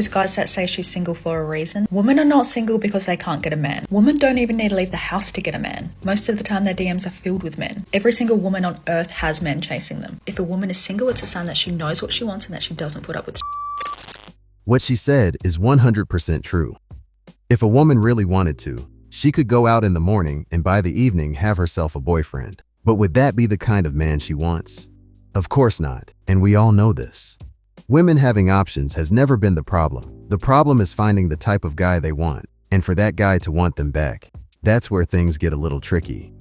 Those guys that say she's single for a reason. Women are not single because they can't get a man. Women don't even need to leave the house to get a man. Most of the time their DMs are filled with men. Every single woman on earth has men chasing them. If a woman is single, it's a sign that she knows what she wants and that she doesn't put up with What she said is 100% true. If a woman really wanted to, she could go out in the morning and by the evening have herself a boyfriend. But would that be the kind of man she wants? Of course not, and we all know this. Women having options has never been the problem. The problem is finding the type of guy they want, and for that guy to want them back. That's where things get a little tricky.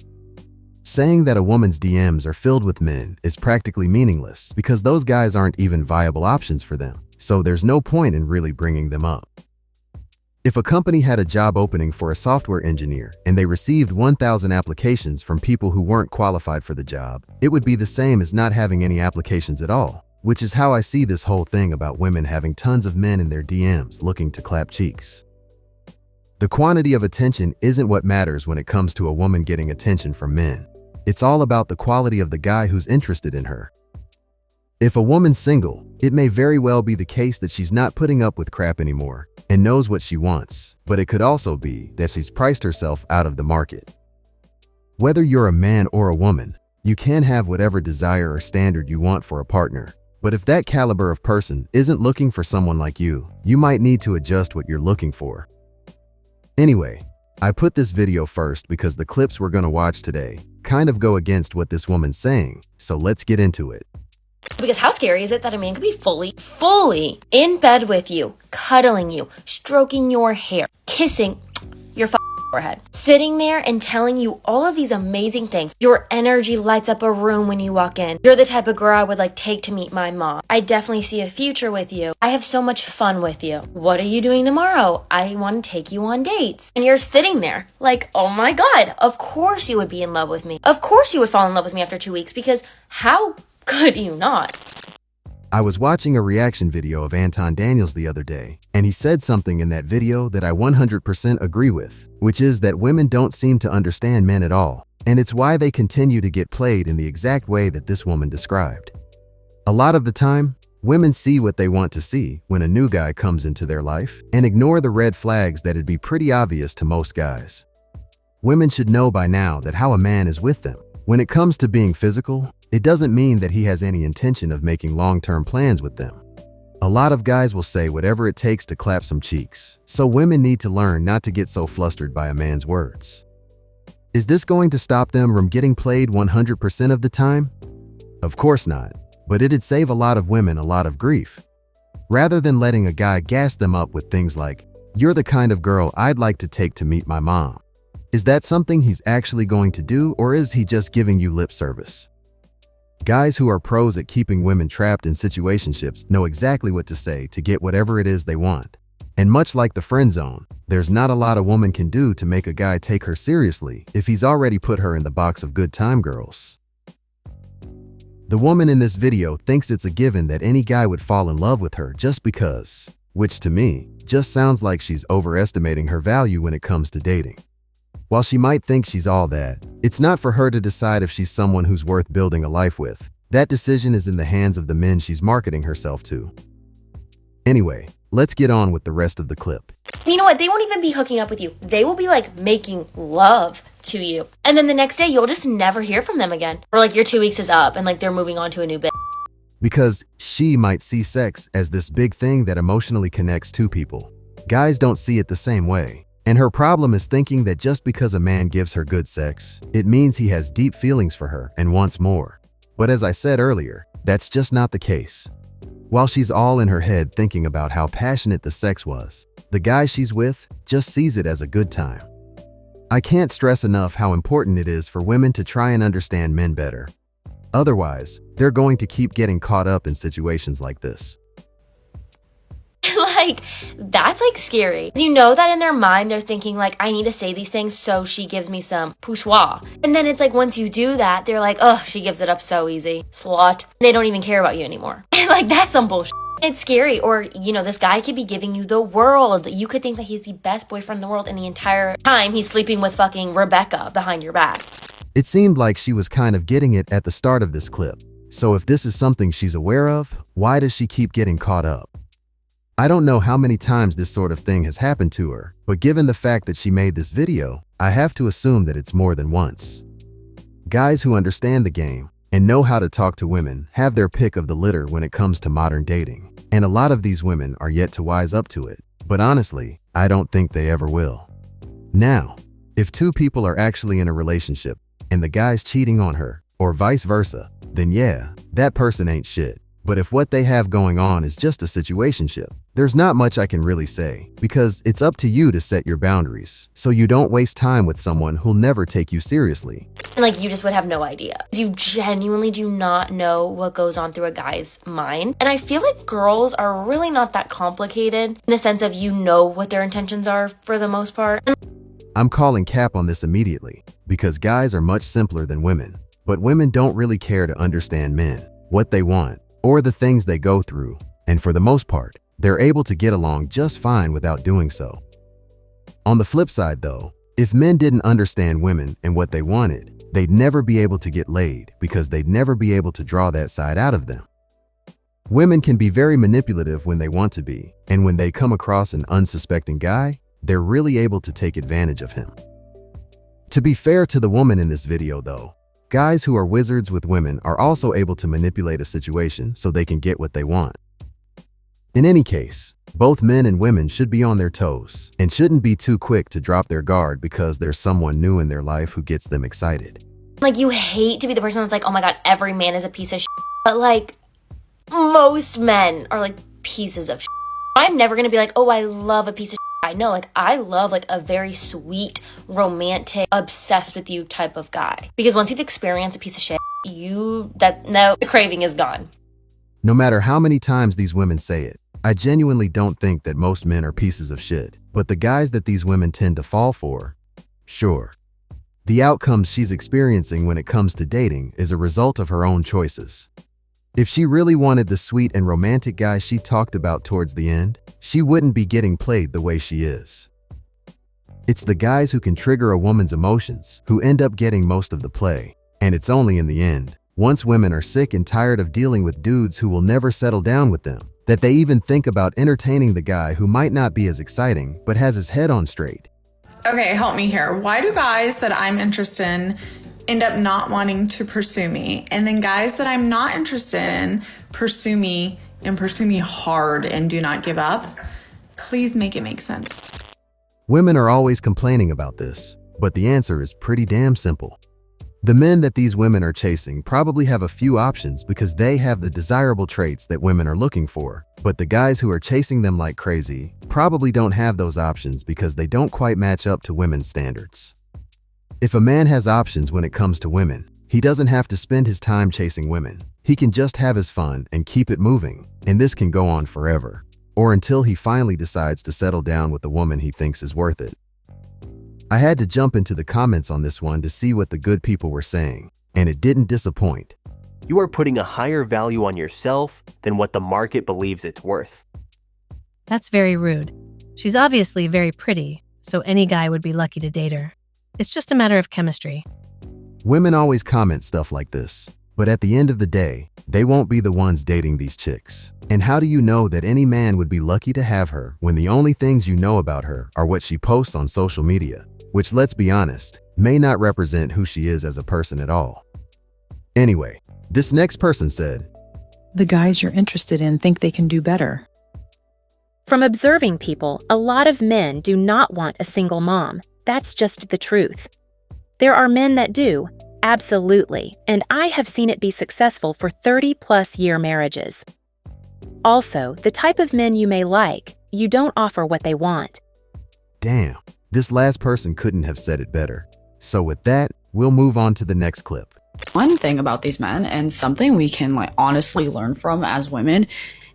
Saying that a woman's DMs are filled with men is practically meaningless because those guys aren't even viable options for them, so there's no point in really bringing them up. If a company had a job opening for a software engineer and they received 1,000 applications from people who weren't qualified for the job, it would be the same as not having any applications at all. Which is how I see this whole thing about women having tons of men in their DMs looking to clap cheeks. The quantity of attention isn't what matters when it comes to a woman getting attention from men. It's all about the quality of the guy who's interested in her. If a woman's single, it may very well be the case that she's not putting up with crap anymore and knows what she wants, but it could also be that she's priced herself out of the market. Whether you're a man or a woman, you can have whatever desire or standard you want for a partner. But if that caliber of person isn't looking for someone like you might need to adjust what you're looking for. Anyway, I put this video first because the clips we're gonna watch today kind of go against what this woman's saying, so let's get into it. Because how scary is it that a man could be fully in bed with you, cuddling you, stroking your hair, kissing your forehead, sitting there and telling you all of these amazing things. Your energy lights up a room when you walk in. You're the type of girl I would take to meet my mom. I definitely see a future with you. I have so much fun with you. What are you doing tomorrow? I want to take you on dates. And you're sitting there like, oh my God, of course you would be in love with me. Of course you would fall in love with me after 2 weeks because how could you not? I was watching a reaction video of Anton Daniels the other day, and he said something in that video that I 100% agree with, which is that women don't seem to understand men at all, and it's why they continue to get played in the exact way that this woman described. A lot of the time, women see what they want to see when a new guy comes into their life and ignore the red flags that'd be pretty obvious to most guys. Women should know by now that how a man is with them. When it comes to being physical, it doesn't mean that he has any intention of making long-term plans with them. A lot of guys will say whatever it takes to clap some cheeks, so women need to learn not to get so flustered by a man's words. Is this going to stop them from getting played 100% of the time? Of course not, but it'd save a lot of women a lot of grief. Rather than letting a guy gas them up with things like, "You're the kind of girl I'd like to take to meet my mom." Is that something he's actually going to do, or is he just giving you lip service? Guys who are pros at keeping women trapped in situationships know exactly what to say to get whatever it is they want. And much like the friend zone, there's not a lot a woman can do to make a guy take her seriously if he's already put her in the box of good time girls. The woman in this video thinks it's a given that any guy would fall in love with her just because, which to me, just sounds like she's overestimating her value when it comes to dating. While she might think she's all that, it's not for her to decide if she's someone who's worth building a life with. That decision is in the hands of the men she's marketing herself to. Anyway, let's get on with the rest of the clip. You know what? They won't even be hooking up with you. They will be making love to you. And then the next day, you'll just never hear from them again. Or your 2 weeks is up and they're moving on to a new bit. Because she might see sex as this big thing that emotionally connects two people. Guys don't see it the same way. And her problem is thinking that just because a man gives her good sex, it means he has deep feelings for her and wants more. But as I said earlier, that's just not the case. While she's all in her head thinking about how passionate the sex was, the guy she's with just sees it as a good time. I can't stress enough how important it is for women to try and understand men better. Otherwise, they're going to keep getting caught up in situations like this. That's scary. You know that in their mind, they're thinking I need to say these things so she gives me some poussoir. And then it's once you do that, they're oh, she gives it up so easy. Slut. They don't even care about you anymore. That's some bullshit. It's scary. Or, this guy could be giving you the world. You could think that he's the best boyfriend in the world, and the entire time he's sleeping with fucking Rebecca behind your back. It seemed like she was kind of getting it at the start of this clip. So if this is something she's aware of, why does she keep getting caught up? I don't know how many times this sort of thing has happened to her, but given the fact that she made this video, I have to assume that it's more than once. Guys who understand the game and know how to talk to women have their pick of the litter when it comes to modern dating, and a lot of these women are yet to wise up to it, but honestly, I don't think they ever will. Now, if two people are actually in a relationship and the guy's cheating on her, or vice versa, then yeah, that person ain't shit. But if what they have going on is just a situationship, there's not much I can really say, because it's up to you to set your boundaries, so you don't waste time with someone who'll never take you seriously. Like, you just would have no idea. You genuinely do not know what goes on through a guy's mind. And I feel like girls are really not that complicated in the sense of you know what their intentions are for the most part. I'm calling cap on this immediately, because guys are much simpler than women, but women don't really care to understand men, what they want, or the things they go through, and for the most part, they're able to get along just fine without doing so. On the flip side though, if men didn't understand women and what they wanted, they'd never be able to get laid because they'd never be able to draw that side out of them. Women can be very manipulative when they want to be, and when they come across an unsuspecting guy, they're really able to take advantage of him. To be fair to the woman in this video though, guys who are wizards with women are also able to manipulate a situation so they can get what they want. In any case, both men and women should be on their toes and shouldn't be too quick to drop their guard because there's someone new in their life who gets them excited. Like, you hate to be the person that's like, oh my god, every man is a piece of shit. But like, most men are like pieces of shit. I'm never gonna be like, oh, I love a piece of shit. I know, like, I love like a very sweet, romantic, obsessed with you type of guy. Because once you've experienced a piece of shit, the craving is gone. No matter how many times these women say it, I genuinely don't think that most men are pieces of shit, but the guys that these women tend to fall for, sure. The outcomes she's experiencing when it comes to dating is a result of her own choices. If she really wanted the sweet and romantic guy she talked about towards the end, she wouldn't be getting played the way she is. It's the guys who can trigger a woman's emotions who end up getting most of the play, and it's only in the end, once women are sick and tired of dealing with dudes who will never settle down with them, that they even think about entertaining the guy who might not be as exciting but has his head on straight. Okay, help me here. Why do guys that I'm interested in end up not wanting to pursue me? And then guys that I'm not interested in pursue me hard and do not give up? Please make it make sense. Women are always complaining about this, but the answer is pretty damn simple. The men that these women are chasing probably have a few options because they have the desirable traits that women are looking for, but the guys who are chasing them like crazy probably don't have those options because they don't quite match up to women's standards. If a man has options when it comes to women, he doesn't have to spend his time chasing women. He can just have his fun and keep it moving, and this can go on forever, or until he finally decides to settle down with the woman he thinks is worth it. I had to jump into the comments on this one to see what the good people were saying, and it didn't disappoint. You are putting a higher value on yourself than what the market believes it's worth. That's very rude. She's obviously very pretty, so any guy would be lucky to date her. It's just a matter of chemistry. Women always comment stuff like this, but at the end of the day, they won't be the ones dating these chicks. And how do you know that any man would be lucky to have her when the only things you know about her are what she posts on social media, which, let's be honest, may not represent who she is as a person at all. Anyway, this next person said, "The guys you're interested in think they can do better." From observing people, a lot of men do not want a single mom. That's just the truth. There are men that do, absolutely, and I have seen it be successful for 30-plus year marriages. Also, the type of men you may like, you don't offer what they want. Damn, this last person couldn't have said it better. So with that, we'll move on to the next clip. One thing about these men, and something we can honestly learn from as women,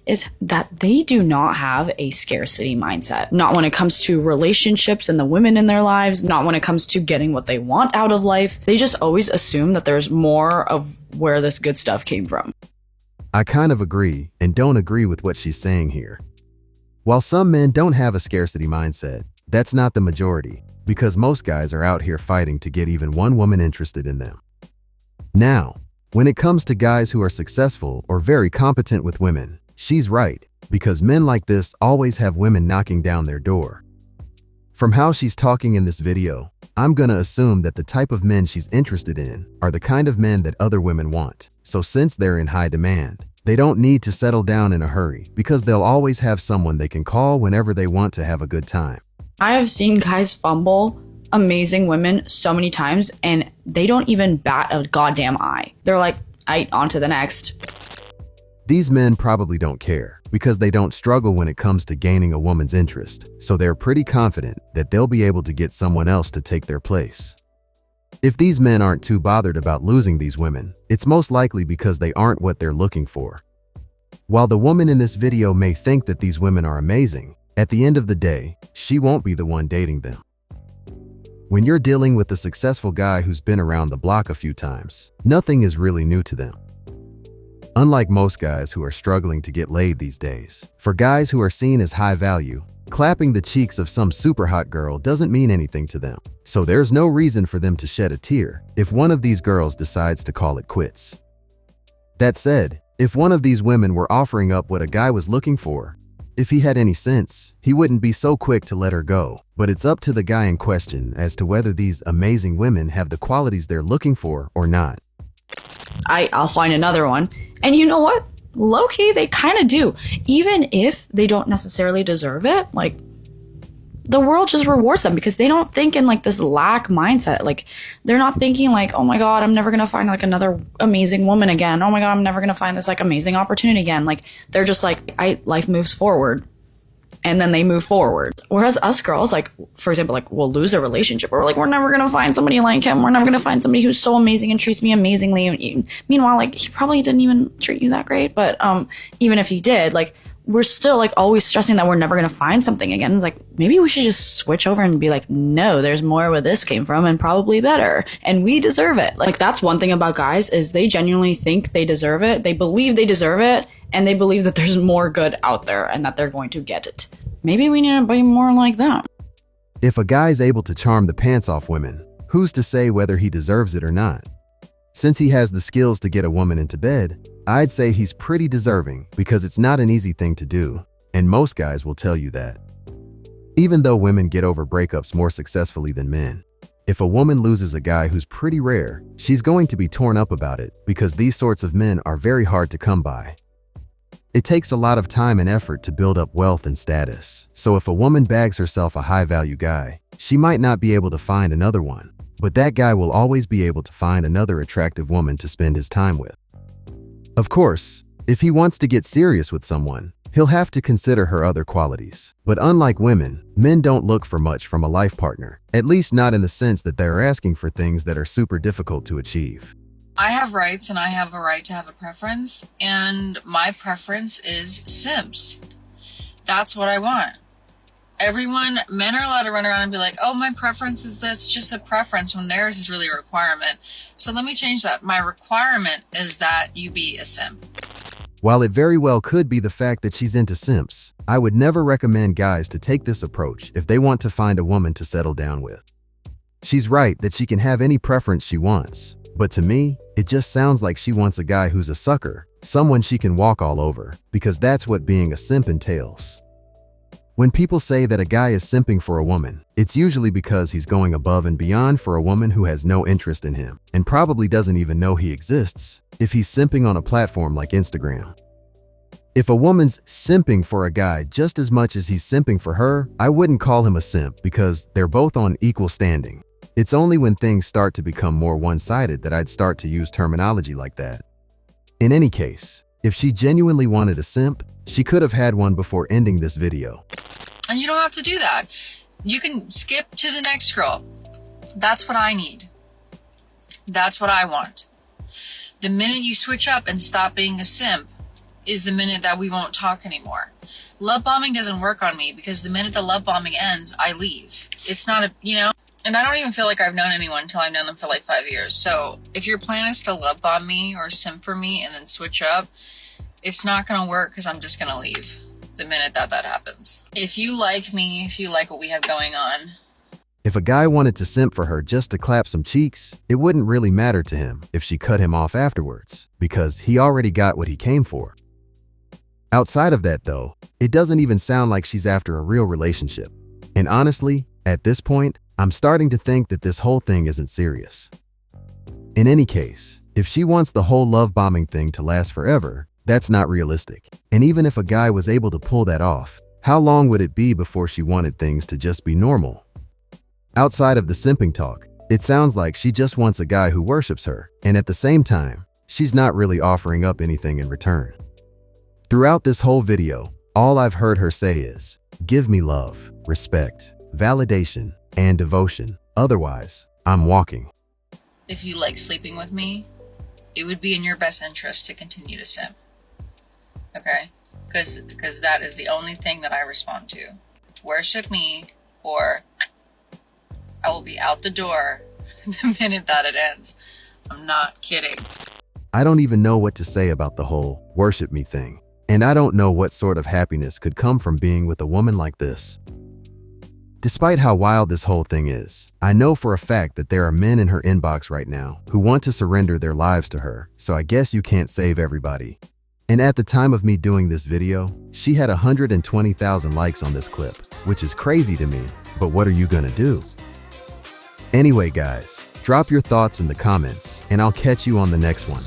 is that they do not have a scarcity mindset. Not when it comes to relationships and the women in their lives, not when it comes to getting what they want out of life. They just always assume that there's more of where this good stuff came from. I kind of agree and don't agree with what she's saying here. While some men don't have a scarcity mindset, that's not the majority, because most guys are out here fighting to get even one woman interested in them. Now, when it comes to guys who are successful or very competent with women, she's right, because men like this always have women knocking down their door. From how she's talking in this video, I'm gonna assume that the type of men she's interested in are the kind of men that other women want. So since they're in high demand, they don't need to settle down in a hurry because they'll always have someone they can call whenever they want to have a good time. I have seen guys fumble amazing women so many times and they don't even bat a goddamn eye. They're like, on to the next. These men probably don't care because they don't struggle when it comes to gaining a woman's interest, so they're pretty confident that they'll be able to get someone else to take their place. If these men aren't too bothered about losing these women, it's most likely because they aren't what they're looking for. While the woman in this video may think that these women are amazing, at the end of the day, she won't be the one dating them. When you're dealing with a successful guy who's been around the block a few times, nothing is really new to them. Unlike most guys who are struggling to get laid these days, for guys who are seen as high value, clapping the cheeks of some super hot girl doesn't mean anything to them. So there's no reason for them to shed a tear if one of these girls decides to call it quits. That said, if one of these women were offering up what a guy was looking for, if he had any sense, he wouldn't be so quick to let her go. But it's up to the guy in question as to whether these amazing women have the qualities they're looking for or not. I'll find another one. And you know what? Low-key, they kind of do. Even if they don't necessarily deserve it, like, the world just rewards them because they don't think in like this lack mindset. Like, they're not thinking like, oh my God, I'm never going to find like another amazing woman again. Oh my God, I'm never going to find this like amazing opportunity again. Like, they're just like, life moves forward. And then they move forward. Whereas us girls, like, for example, like, we'll lose a relationship. Or like, we're never going to find somebody like him. We're never going to find somebody who's so amazing and treats me amazingly. Meanwhile, like, he probably didn't even treat you that great. But even if he did, like, we're still like always stressing that we're never going to find something again. Like, maybe we should just switch over and be like, no, there's more where this came from and probably better. And we deserve it. Like, that's one thing about guys is they genuinely think they deserve it. They believe they deserve it. And they believe that there's more good out there and that they're going to get it. Maybe we need to be more like that. If a guy's able to charm the pants off women, who's to say whether he deserves it or not? Since he has the skills to get a woman into bed, I'd say he's pretty deserving because it's not an easy thing to do, and most guys will tell you that. Even though women get over breakups more successfully than men, if a woman loses a guy who's pretty rare, she's going to be torn up about it because these sorts of men are very hard to come by. It takes a lot of time and effort to build up wealth and status, so if a woman bags herself a high-value guy, she might not be able to find another one, but that guy will always be able to find another attractive woman to spend his time with. Of course, if he wants to get serious with someone, he'll have to consider her other qualities. But unlike women, men don't look for much from a life partner, at least not in the sense that they're asking for things that are super difficult to achieve. I have rights and I have a right to have a preference, and my preference is simps. That's what I want. Men are allowed to run around and be like, oh, my preference is this, just a preference, when theirs is really a requirement. So let me change that. My requirement is that you be a simp. While it very well could be the fact that she's into simps, I would never recommend guys to take this approach if they want to find a woman to settle down with. She's right that she can have any preference she wants, but to me, it just sounds like she wants a guy who's a sucker, someone she can walk all over, because that's what being a simp entails. When people say that a guy is simping for a woman, it's usually because he's going above and beyond for a woman who has no interest in him and probably doesn't even know he exists if he's simping on a platform like Instagram. If a woman's simping for a guy just as much as he's simping for her, I wouldn't call him a simp because they're both on equal standing. It's only when things start to become more one-sided that I'd start to use terminology like that. In any case, if she genuinely wanted a simp, she could have had one before ending this video. And you don't have to do that. You can skip to the next girl. That's what I need. That's what I want. The minute you switch up and stop being a simp is the minute that we won't talk anymore. Love bombing doesn't work on me because the minute the love bombing ends, I leave. It's not and I don't even feel like I've known anyone until I've known them for like 5 years. So if your plan is to love bomb me or simp for me and then switch up, it's not going to work because I'm just going to leave the minute that happens. If you like me, if you like what we have going on. If a guy wanted to simp for her just to clap some cheeks, it wouldn't really matter to him if she cut him off afterwards because he already got what he came for. Outside of that though, it doesn't even sound like she's after a real relationship. And honestly, at this point, I'm starting to think that this whole thing isn't serious. In any case, if she wants the whole love bombing thing to last forever, that's not realistic. And even if a guy was able to pull that off, how long would it be before she wanted things to just be normal? Outside of the simping talk, it sounds like she just wants a guy who worships her, and at the same time, she's not really offering up anything in return. Throughout this whole video, all I've heard her say is, "Give me love, respect, validation, and devotion. Otherwise, I'm walking." If you like sleeping with me, it would be in your best interest to continue to simp. Okay? Because that is the only thing that I respond to. Worship me, or I will be out the door the minute that it ends. I'm not kidding. I don't even know what to say about the whole worship me thing. And I don't know what sort of happiness could come from being with a woman like this. Despite how wild this whole thing is, I know for a fact that there are men in her inbox right now who want to surrender their lives to her, so I guess you can't save everybody. And at the time of me doing this video, she had 120,000 likes on this clip, which is crazy to me, but what are you gonna do? Anyway guys, drop your thoughts in the comments, and I'll catch you on the next one.